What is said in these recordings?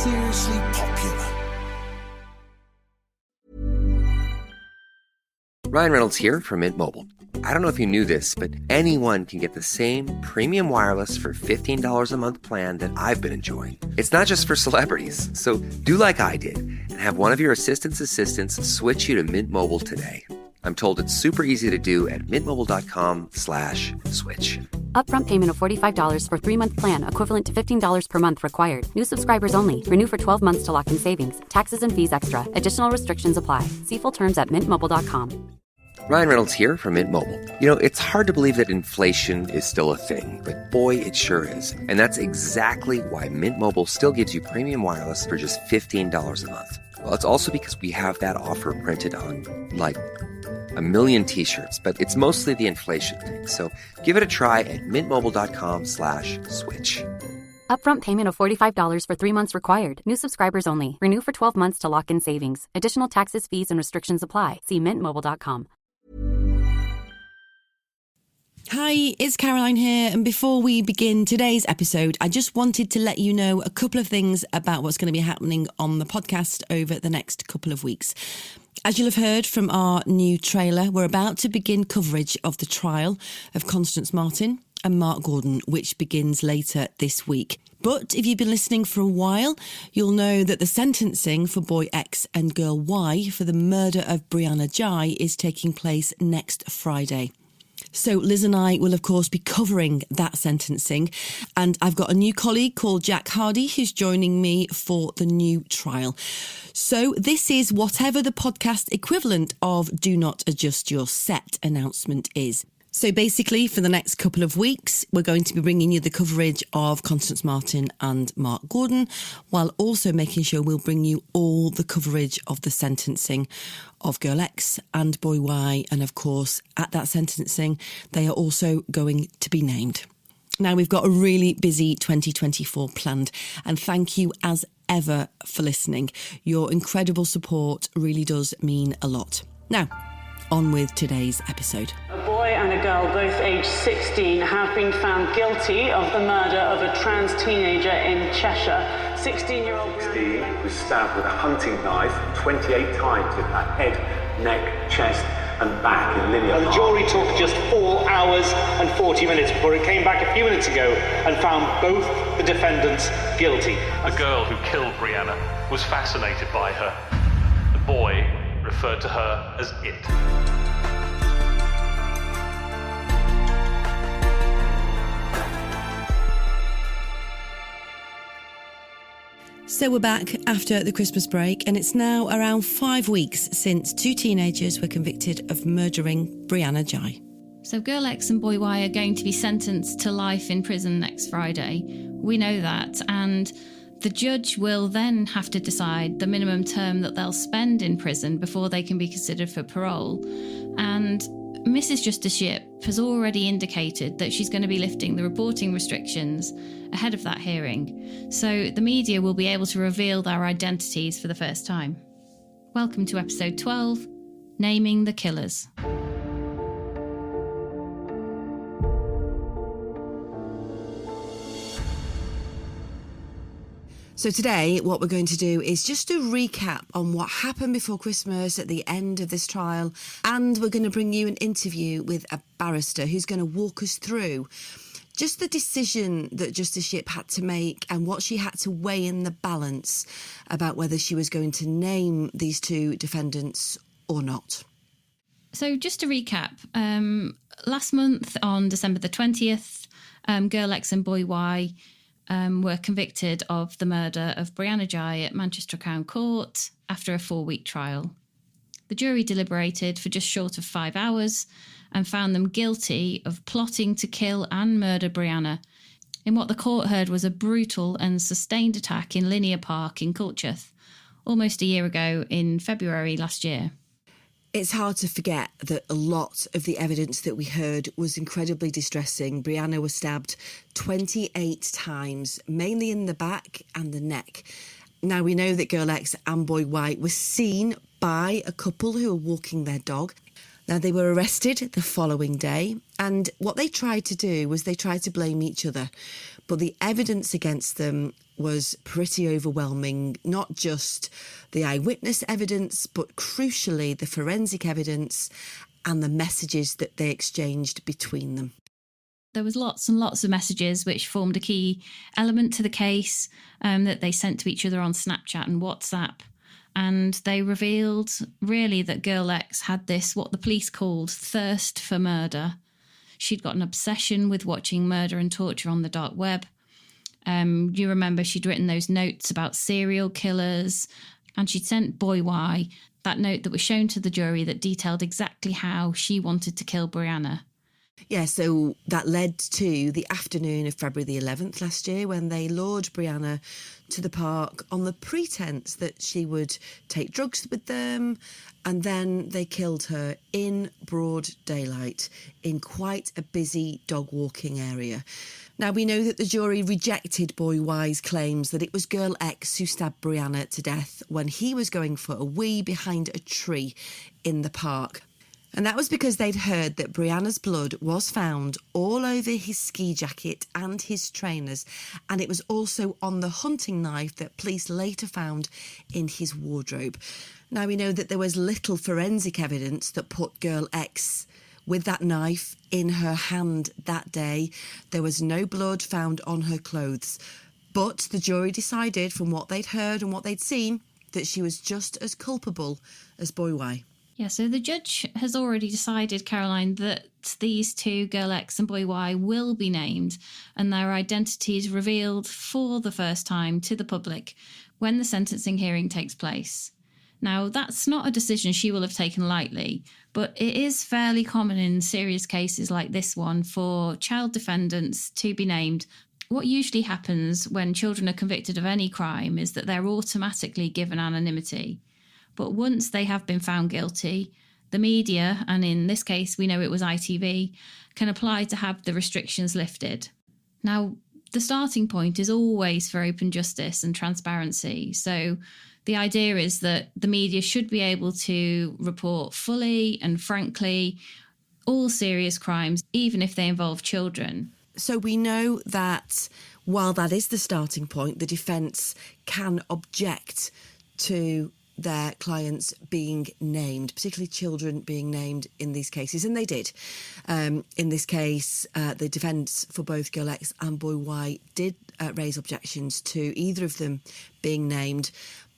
seriously popular. Ryan Reynolds here from Mint Mobile. I don't know if you knew this, but anyone can get the same premium wireless for $15 a month plan that I've been enjoying. It's not just for celebrities. So do like I did and have one of your assistants switch you to Mint Mobile today. I'm told it's super easy to do at mintmobile.com/switch. Upfront payment of $45 for 3-month plan, equivalent to $15 per month required. New subscribers only. Renew for 12 months to lock in savings. Taxes and fees extra. Additional restrictions apply. See full terms at mintmobile.com. Ryan Reynolds here from Mint Mobile. You know, it's hard to believe that inflation is still a thing, but boy, it sure is. And that's exactly why Mint Mobile still gives you premium wireless for just $15 a month. Well, it's also because we have that offer printed on, like, 1 million t-shirts, but it's mostly the inflation thing. So give it a try at mintmobile.com/switch. Upfront payment of $45 for 3 months required. New subscribers only. Renew for 12 months to lock in savings. Additional taxes, fees, and restrictions apply. See mintmobile.com. Hi, it's Caroline here, and before we begin today's episode, I just wanted to let you know a couple of things about what's going to be happening on the podcast over the next couple of weeks. As you'll have heard from our new trailer, we're about to begin coverage of the trial of Constance Martin and Mark Gordon, which begins later this week. But if you've been listening for a while, you'll know that the sentencing for boy X and girl Y for the murder of Brianna Jai is taking place next Friday. So Liz and I will, of course, be covering that sentencing. And I've got a new colleague called Jack Hardy who's joining me for the new trial. So this is whatever the podcast equivalent of Do Not Adjust Your Set announcement is. So basically, for the next couple of weeks, we're going to be bringing you the coverage of Constance Martin and Mark Gordon, while also making sure we'll bring you all the coverage of the sentencing of Girl X and Boy Y. And of course, at that sentencing, they are also going to be named. Now, we've got a really busy 2024 planned, and thank you as ever for listening. Your incredible support really does mean a lot. Now, on with today's episode. A boy and a girl, both aged 16, have been found guilty of the murder of a trans teenager in Cheshire. 16-year-old Brianna was stabbed with a hunting knife 28 times in her head, neck, chest and back in Linear Park. The jury took just 4 hours and 40 minutes before it came back a few minutes ago and found both the defendants guilty. The girl who killed Brianna was fascinated by her. The boy referred to her as it. So we're back after the Christmas break, and it's now around 5 weeks since 2 teenagers were convicted of murdering Brianna Jai. So Girl X and Boy Y are going to be sentenced to life in prison next Friday. We know that, and the judge will then have to decide the minimum term that they'll spend in prison before they can be considered for parole. And Mrs. Justice Yip has already indicated that she's going to be lifting the reporting restrictions ahead of that hearing. So the media will be able to reveal their identities for the first time. Welcome to episode 12, Naming the Killers. So today, what we're going to do is just a recap on what happened before Christmas at the end of this trial, and we're going to bring you an interview with a barrister who's going to walk us through just the decision that Justice Yip had to make and what she had to weigh in the balance about whether she was going to name these 2 defendants or not. So just to recap, last month on December the 20th, Girl X and Boy Y were convicted of the murder of Brianna Jai at Manchester Crown Court after a 4-week trial. The jury deliberated for just short of 5 hours and found them guilty of plotting to kill and murder Brianna in what the court heard was a brutal and sustained attack in Linear Park in Culcheth, almost a year ago in February last year. It's hard to forget that a lot of the evidence that we heard was incredibly distressing. Brianna was stabbed 28 times, mainly in the back and the neck. Now, we know that Girl X and Boy Y were seen by a couple who were walking their dog. Now, they were arrested the following day, and what they tried to do was they tried to blame each other. But the evidence against them was pretty overwhelming, not just the eyewitness evidence, but crucially the forensic evidence and the messages that they exchanged between them. There was lots and lots of messages which formed a key element to the case that they sent to each other on Snapchat and WhatsApp. And they revealed really that Girl X had this, what the police called thirst for murder. She'd got an obsession with watching murder and torture on the dark web. You remember she'd written those notes about serial killers, and she'd sent Boy Y that note that was shown to the jury that detailed exactly how she wanted to kill Brianna. Yeah, so that led to the afternoon of February the 11th last year when they lured Brianna to the park on the pretense that she would take drugs with them, and then they killed her in broad daylight in quite a busy dog walking area. Now, we know that the jury rejected Boy Y's claims that it was Girl X who stabbed Brianna to death when he was going for a wee behind a tree in the park. And that was because they'd heard that Brianna's blood was found all over his ski jacket and his trainers, and it was also on the hunting knife that police later found in his wardrobe. Now, we know that there was little forensic evidence that put Girl X with that knife in her hand that day. There was no blood found on her clothes, but the jury decided from what they'd heard and what they'd seen that she was just as culpable as Boy Y. Yeah, so the judge has already decided, Caroline, that these two, Girl X and Boy Y, will be named and their identities revealed for the first time to the public when the sentencing hearing takes place. Now, that's not a decision she will have taken lightly, but it is fairly common in serious cases like this one for child defendants to be named. What usually happens when children are convicted of any crime is that they're automatically given anonymity. But once they have been found guilty, the media, and in this case we know it was ITV, can apply to have the restrictions lifted. Now, the starting point is always for open justice and transparency. So the idea is that the media should be able to report fully and frankly all serious crimes, even if they involve children. So we know that while that is the starting point, the defence can object to their clients being named, particularly children being named in these cases, and they did. In this case, the defence for both Girl X and Boy Y did raise objections to either of them being named.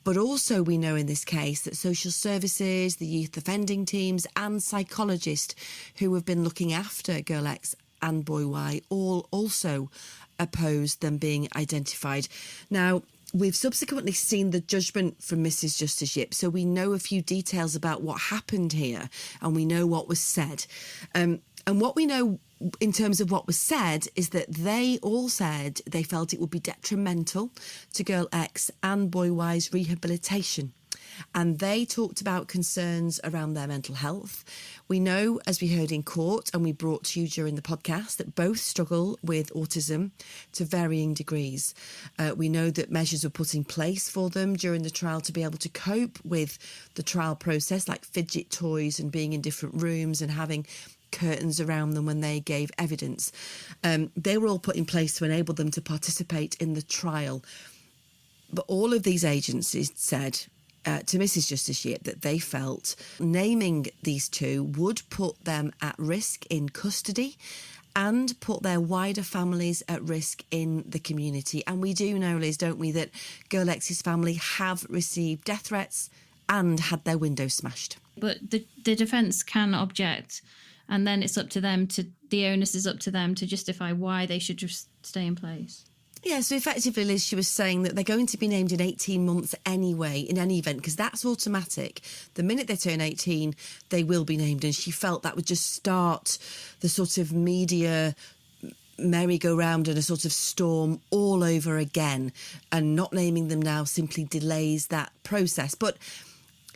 But also we know in this case that social services, the youth offending teams and psychologists who have been looking after Girl X and Boy Y all also opposed them being identified. Now, we've subsequently seen the judgment from Mrs. Justice Yip, so we know a few details about what happened here and we know what was said. And what we know in terms of what was said is that they all said they felt it would be detrimental to Girl X and Boy Y's rehabilitation. And they talked about concerns around their mental health. We know, as we heard in court and we brought to you during the podcast, that both struggle with autism to varying degrees. We know that measures were put in place for them during the trial to be able to cope with the trial process, like fidget toys and being in different rooms and having curtains around them when they gave evidence. They were all put in place to enable them to participate in the trial. But all of these agencies said to Mrs. Justice Yip that they felt naming these two would put them at risk in custody and put their wider families at risk in the community. And we do know, Liz, don't we, that Girl X's family have received death threats and had their windows smashed. But the defence can object, and then it's up to them the onus is up to them to justify why they should just stay in place. Yeah, so effectively, Liz, she was saying that they're going to be named in 18 months anyway, in any event, because that's automatic. The minute they turn 18, they will be named, and she felt that would just start the sort of media merry-go-round and a sort of storm all over again, and not naming them now simply delays that process. But,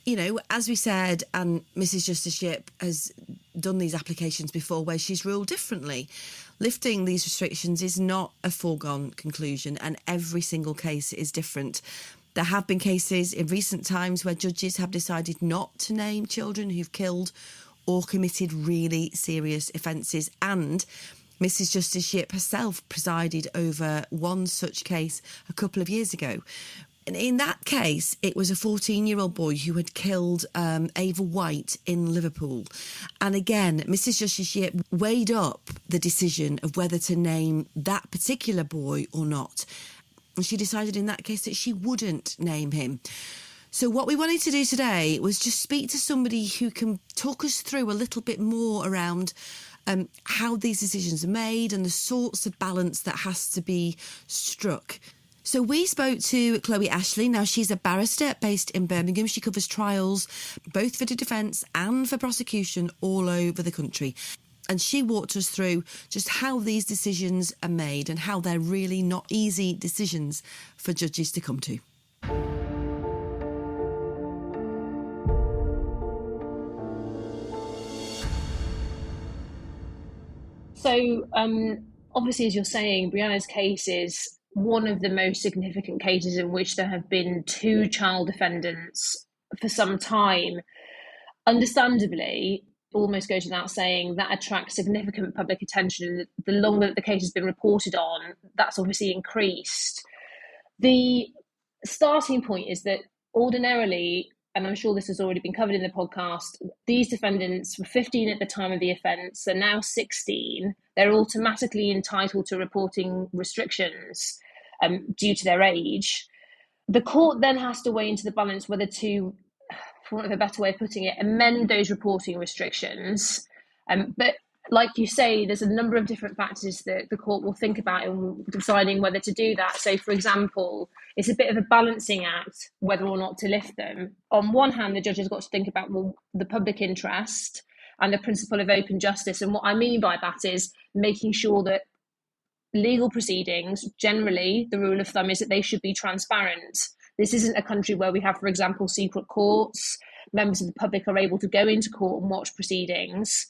you know, as we said, and Mrs. Justice Yip has done these applications before where she's ruled differently. Lifting these restrictions is not a foregone conclusion, and every single case is different. There have been cases in recent times where judges have decided not to name children who've killed or committed really serious offences, and Mrs. Justice Yip herself presided over one such case a couple of years ago. And in that case, it was a 14-year-old boy who had killed Ava White in Liverpool. And again, Mrs. Justice Yip weighed up the decision of whether to name that particular boy or not. And she decided in that case that she wouldn't name him. So what we wanted to do today was just speak to somebody who can talk us through a little bit more around how these decisions are made and the sorts of balance that has to be struck. So we spoke to Chloe Ashling. Now, she's a barrister based in Birmingham. She covers trials both for the defence and for prosecution all over the country. And she walked us through just how these decisions are made and how they're really not easy decisions for judges to come to. So, obviously, as you're saying, Brianna's case is one of the most significant cases in which there have been two child defendants for some time. Understandably, almost goes without saying, that attracts significant public attention. The longer that the case has been reported on, that's obviously increased. The starting point is that ordinarily, and I'm sure this has already been covered in the podcast, these defendants were 15 at the time of the offence, they're now 16. They're automatically entitled to reporting restrictions due to their age. The court then has to weigh into the balance whether to, for want of a better way of putting it, amend those reporting restrictions. But like you say, there's a number of different factors that the court will think about in deciding whether to do that. So, for example, it's a bit of a balancing act whether or not to lift them. On one hand, the judge has got to think about the public interest and the principle of open justice. And what I mean by that is making sure that legal proceedings, generally, the rule of thumb is that they should be transparent. This isn't a country where we have, for example, secret courts. Members of the public are able to go into court and watch proceedings.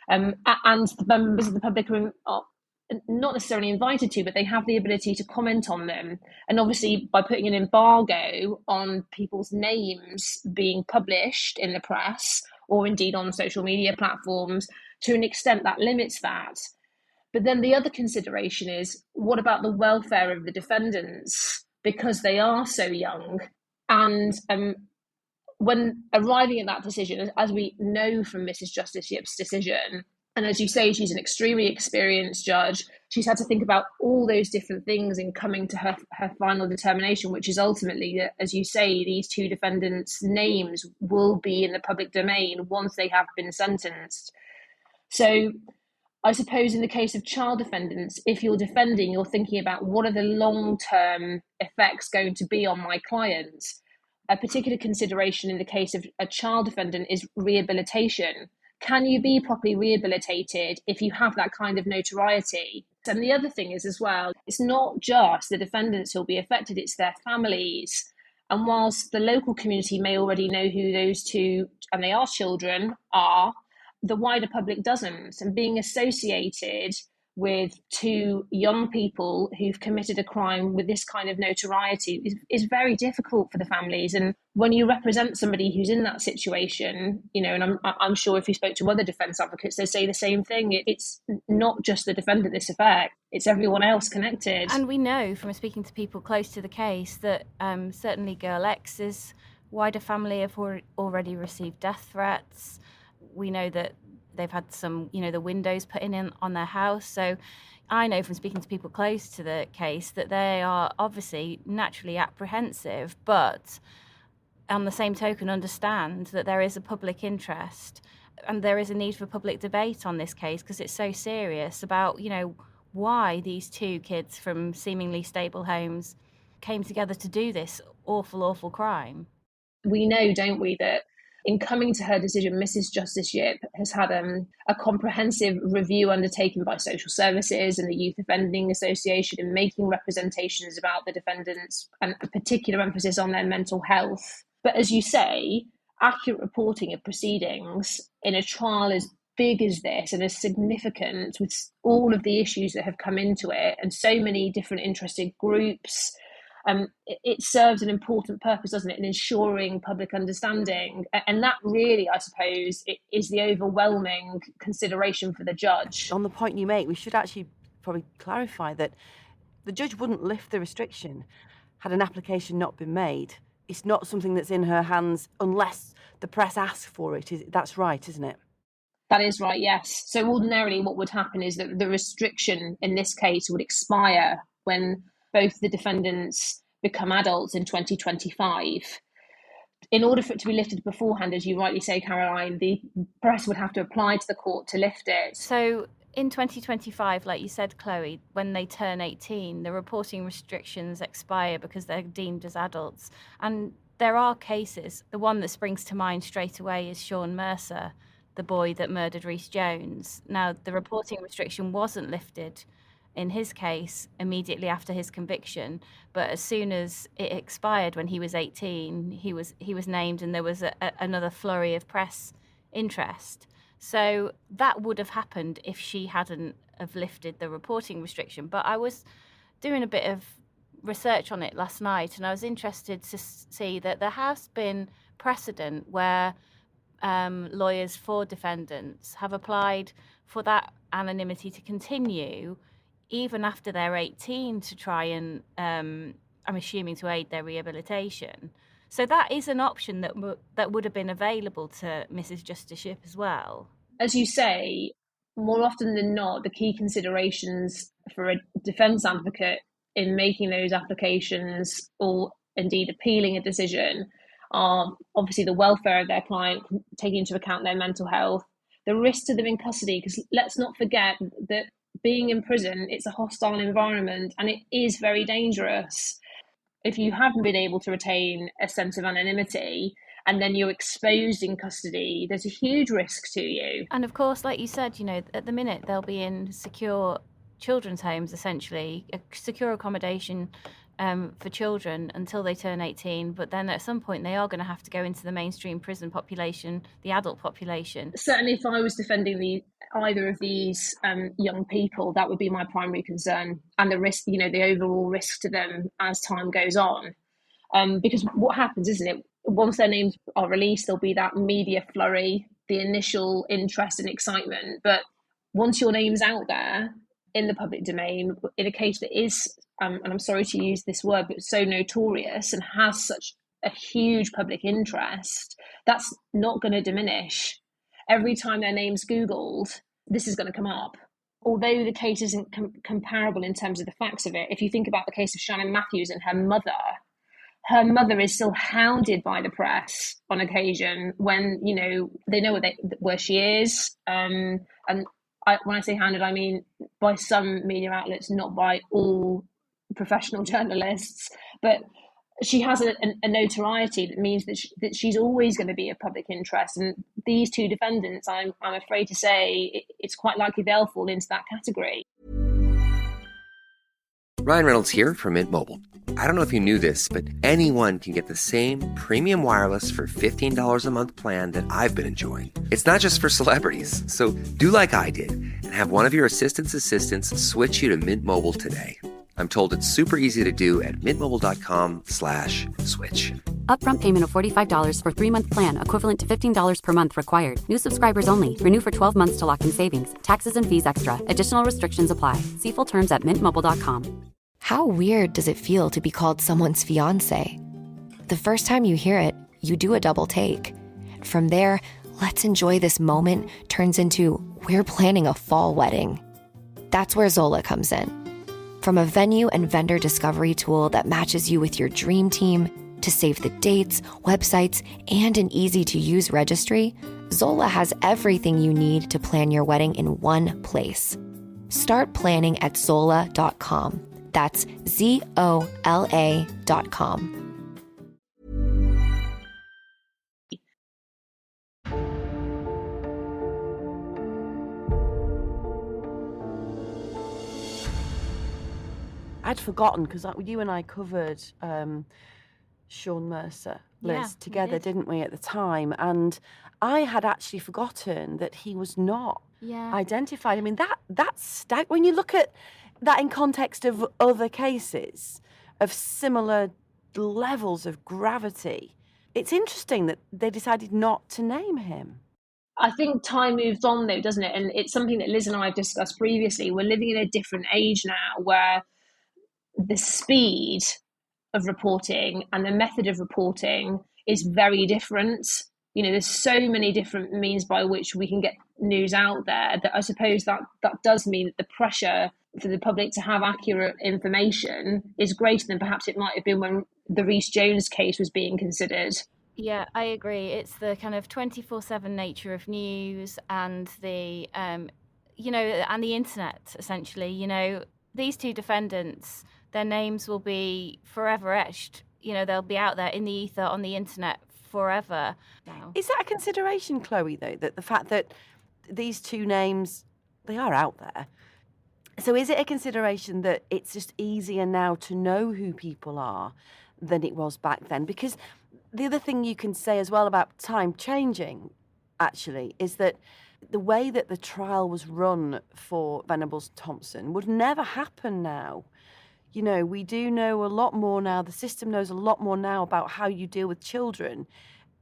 And the members of the public are not necessarily invited to, but they have the ability to comment on them. And obviously, by putting an embargo on people's names being published in the press or indeed on social media platforms, to an extent that limits that. But then the other consideration is, what about the welfare of the defendants? Because they are so young. And when arriving at that decision, as we know from Mrs. Justice Yip's decision, and as you say, she's an extremely experienced judge, she's had to think about all those different things in coming to her final determination, which is ultimately that, as you say, these two defendants' names will be in the public domain once they have been sentenced. So I suppose in the case of child defendants, if you're defending, you're thinking about what are the long-term effects going to be on my client. A particular consideration in the case of a child defendant is rehabilitation. Can you be properly rehabilitated if you have that kind of notoriety? And the other thing is as well, it's not just the defendants who'll be affected, it's their families. And whilst the local community may already know who those two, and they are children, are, the wider public doesn't. And being associated with two young people who've committed a crime with this kind of notoriety is very difficult for the families. And when you represent somebody who's in that situation, you know, and I'm sure if you spoke to other defence advocates, they say the same thing. It's not just the defendant this affects, it's everyone else connected. And we know from speaking to people close to the case that certainly Girl X's wider family have already received death threats. We know that they've had some, the windows put in on their house. So I know from speaking to people close to the case that they are obviously naturally apprehensive, but on the same token understand that there is a public interest and there is a need for public debate on this case because it's so serious about, why these two kids from seemingly stable homes came together to do this awful, awful crime. We know, don't we, that in coming to her decision, Mrs. Justice Yip has had a comprehensive review undertaken by social services and the Youth Offending Association in making representations about the defendants and a particular emphasis on their mental health. But as you say, accurate reporting of proceedings in a trial as big as this and as significant with all of the issues that have come into it and so many different interested groups it serves an important purpose, doesn't it, in ensuring public understanding. And that really, I suppose, is the overwhelming consideration for the judge. On the point you make, we should actually probably clarify that the judge wouldn't lift the restriction had an application not been made. It's not something that's in her hands unless the press asks for it. That's right, isn't it? That is right, yes. So ordinarily what would happen is that the restriction in this case would expire when both the defendants become adults in 2025. In order for it to be lifted beforehand, as you rightly say, Caroline, the press would have to apply to the court to lift it. So in 2025, like you said, Chloe, when they turn 18, the reporting restrictions expire because they're deemed as adults. And there are cases. The one that springs to mind straight away is Sean Mercer, the boy that murdered Rhys Jones. Now, the reporting restriction wasn't lifted in his case immediately after his conviction, but as soon as it expired when he was 18, he was named, and there was another flurry of press interest. So that would have happened if she hadn't have lifted the reporting restriction. But I was doing a bit of research on it last night, and I was interested to see that there has been precedent where lawyers for defendants have applied for that anonymity to continue even after they're 18 to try and, I'm assuming, to aid their rehabilitation. So that is an option that would have been available to Mrs. Justice Yip as well. As you say, more often than not, the key considerations for a defence advocate in making those applications or indeed appealing a decision are obviously the welfare of their client, taking into account their mental health, the risk to them in custody, because let's not forget that being in prison, it's a hostile environment and it is very dangerous. If you haven't been able to retain a sense of anonymity and then you're exposed in custody, there's a huge risk to you. And of course, like you said, at the minute they'll be in secure children's homes, essentially, a secure accommodation for children until they turn 18, but then at some point they are going to have to go into the mainstream prison population, the adult population. Certainly if I was defending either of these young people, that would be my primary concern, and the risk, the overall risk to them as time goes on. Because what happens, isn't it, once their names are released, there'll be that media flurry, the initial interest and excitement, but once your name's out there in the public domain, in a case that is, and I'm sorry to use this word, but so notorious and has such a huge public interest, that's not going to diminish. Every time their name's Googled, this is going to come up. Although the case isn't comparable in terms of the facts of it, if you think about the case of Shannon Matthews and her mother is still hounded by the press on occasion when, they know where she is. And when I say hounded, I mean by some media outlets, not by all professional journalists. But she has a notoriety that means that she's always going to be of public interest. And these two defendants, I'm afraid to say, it's quite likely they'll fall into that category. Ryan Reynolds here from Mint Mobile. I don't know if you knew this, but anyone can get the same premium wireless for $15 a month plan that I've been enjoying. It's not just for celebrities. So do like I did and have one of your assistant's assistants switch you to Mint Mobile today. I'm told it's super easy to do at mintmobile.com/switch. Upfront payment of $45 for 3-month plan, equivalent to $15 per month required. New subscribers only. Renew for 12 months to lock in savings. Taxes and fees extra. Additional restrictions apply. See full terms at mintmobile.com. How weird does it feel to be called someone's fiancé? The first time you hear it, you do a double take. From there, let's enjoy this moment turns into we're planning a fall wedding. That's where Zola comes in. From a venue and vendor discovery tool that matches you with your dream team, to save the dates, websites, and an easy-to-use registry, Zola has everything you need to plan your wedding in one place. Start planning at Zola.com. That's ZOLA.com. I'd forgotten because you and I covered Sean Mercer, Liz, together, didn't we, at the time? And I had actually forgotten that he was not identified. I mean, that's when you look at that in context of other cases, of similar levels of gravity. It's interesting that they decided not to name him. I think time moves on, though, doesn't it? And it's something that Liz and I have discussed previously. We're living in a different age now where the speed of reporting and the method of reporting is very different. You know, there's so many different means by which we can get news out there that I suppose that does mean that the pressure for the public to have accurate information is greater than perhaps it might have been when the Rees-Jones case was being considered. Yeah, I agree. It's the kind of 24/7 nature of news and the, and the internet, essentially. You know, these two defendants, their names will be forever etched. You know, they'll be out there in the ether on the internet forever now. Is that a consideration, Chloe, though, that the fact that these two names, they are out there? So is it a consideration that it's just easier now to know who people are than it was back then? Because the other thing you can say as well about time changing, actually, is that the way that the trial was run for Venables Thompson would never happen now. You know, we do know a lot more now. The system knows a lot more now about how you deal with children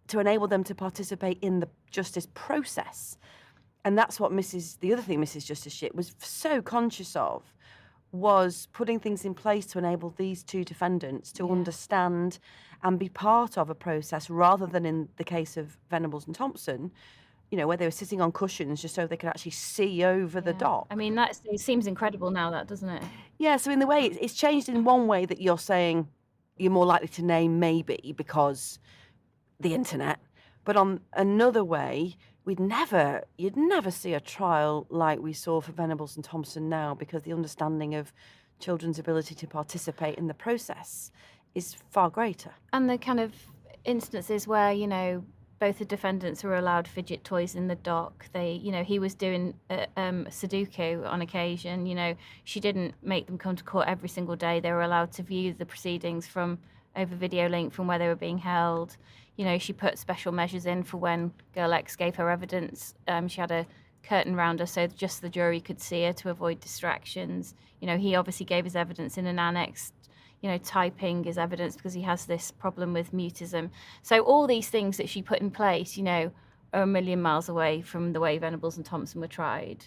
to enable them to participate in the justice process. And that's what the other thing Mrs. Justice Yip was so conscious of, was putting things in place to enable these two defendants to understand and be part of a process, rather than in the case of Venables and Thompson, you know, where they were sitting on cushions just so they could actually see over the dock. I mean, it seems incredible now, that, doesn't it? Yeah, so in the way, it's changed in one way, that you're saying you're more likely to name maybe because the internet, but on another way, you'd never see a trial like we saw for Venables and Thompson now, because the understanding of children's ability to participate in the process is far greater. And the kind of instances where, you know, both the defendants were allowed fidget toys in the dock. He was doing Sudoku on occasion. You know, she didn't make them come to court every single day. They were allowed to view the proceedings from over video link from where they were being held. You know, she put special measures in for when Girl X gave her evidence. She had a curtain round her so just the jury could see her to avoid distractions. You know, he obviously gave his evidence in an annex, you know, typing his evidence because he has this problem with mutism. So all these things that she put in place, you know, are a million miles away from the way Venables and Thompson were tried.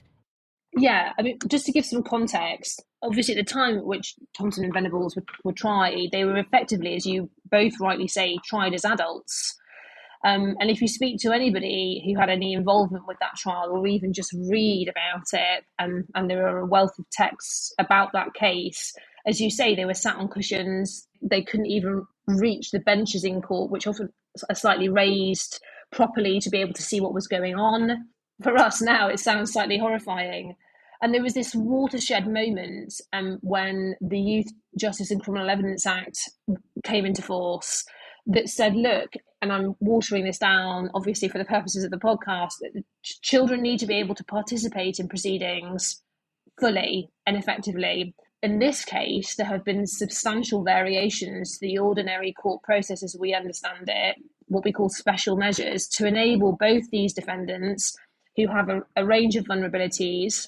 Yeah, I mean, just to give some context, obviously at the time at which Thompson and Venables were tried, they were effectively, as you both rightly say, tried as adults. And if you speak to anybody who had any involvement with that trial, or even just read about it, and there are a wealth of texts about that case, as you say, they were sat on cushions. They couldn't even reach the benches in court, which often are slightly raised properly to be able to see what was going on. For us now, it sounds slightly horrifying. And there was this watershed moment when the Youth Justice and Criminal Evidence Act came into force that said, look, and I'm watering this down, obviously for the purposes of the podcast, that children need to be able to participate in proceedings fully and effectively. In this case, there have been substantial variations to the ordinary court process as we understand it, what we call special measures, to enable both these defendants who have a range of vulnerabilities,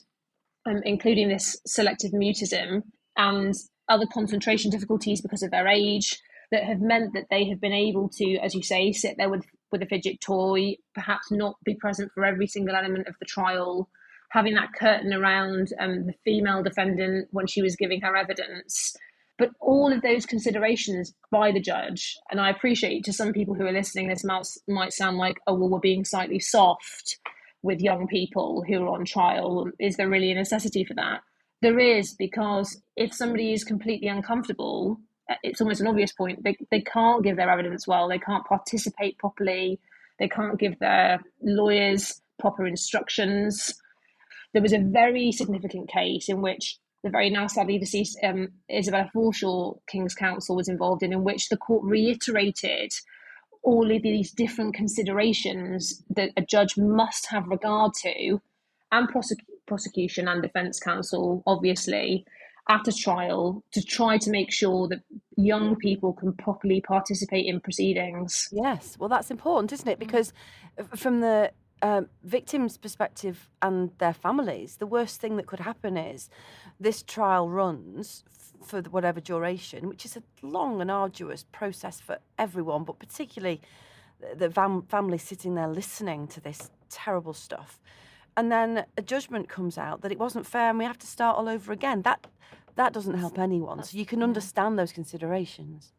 including this selective mutism and other concentration difficulties because of their age, that have meant that they have been able to, as you say, sit there with a fidget toy, perhaps not be present for every single element of the trial, having that curtain around the female defendant when she was giving her evidence. But all of those considerations by the judge, and I appreciate to some people who are listening, this might sound like, oh, well, we're being slightly soft with young people who are on trial. Is there really a necessity for that? There is, because if somebody is completely uncomfortable, it's almost an obvious point, they can't give their evidence well, they can't participate properly, they can't give their lawyers proper instructions. There was a very significant case in which the very now sadly deceased Isabella Forshaw King's Counsel was involved in which the court reiterated all of these different considerations that a judge must have regard to, and prosecution and defence counsel, obviously, at a trial, to try to make sure that young people can properly participate in proceedings. Yes, well, that's important, isn't it? Because from the victims' perspective and their families, the worst thing that could happen is this trial runs for whatever duration, which is a long and arduous process for everyone, but particularly the family sitting there listening to this terrible stuff. And then a judgment comes out that it wasn't fair and we have to start all over again. That doesn't help anyone. So you can understand those considerations.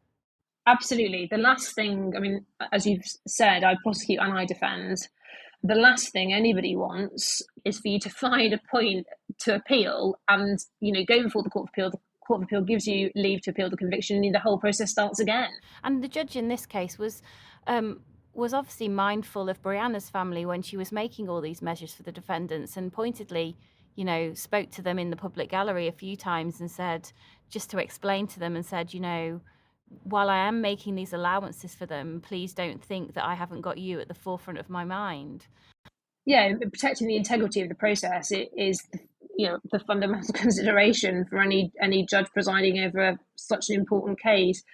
Absolutely. The last thing, I mean, as you've said, I prosecute and I defend. The last thing anybody wants is for you to find a point to appeal and, go before the Court of Appeal. The Court of Appeal gives you leave to appeal the conviction and the whole process starts again. And the judge in this case was obviously mindful of Brianna's family when she was making all these measures for the defendants, and pointedly, spoke to them in the public gallery a few times and said, just to explain to them and said, while I am making these allowances for them, please don't think that I haven't got you at the forefront of my mind. Yeah, protecting the integrity of the process is, the fundamental consideration for any judge presiding over such an important case.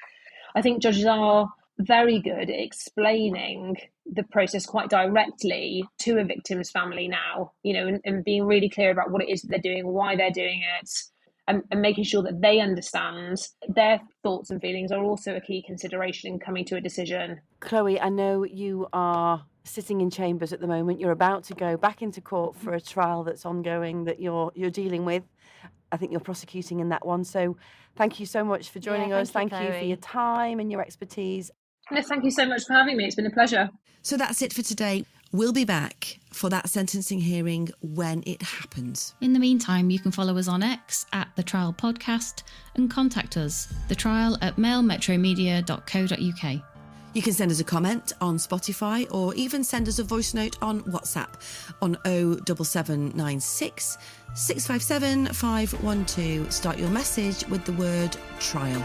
I think judges are very good at explaining the process quite directly to a victim's family now, and being really clear about what it is that they're doing, why they're doing it, and making sure that they understand their thoughts and feelings are also a key consideration in coming to a decision. Chloe, I know you are sitting in chambers at the moment. You're about to go back into court for a trial that's ongoing that you're dealing with. I think you're prosecuting in that one. So thank you so much for joining us. Thank you for your time and your expertise. No, thank you so much for having me. It's been a pleasure. So that's it for today. We'll be back for that sentencing hearing when it happens. In the meantime, you can follow us on X at The Trial Podcast and contact us, thetrial@mailmetromedia.co.uk. You can send us a comment on Spotify or even send us a voice note on WhatsApp on 07796 657 512. Start your message with the word trial.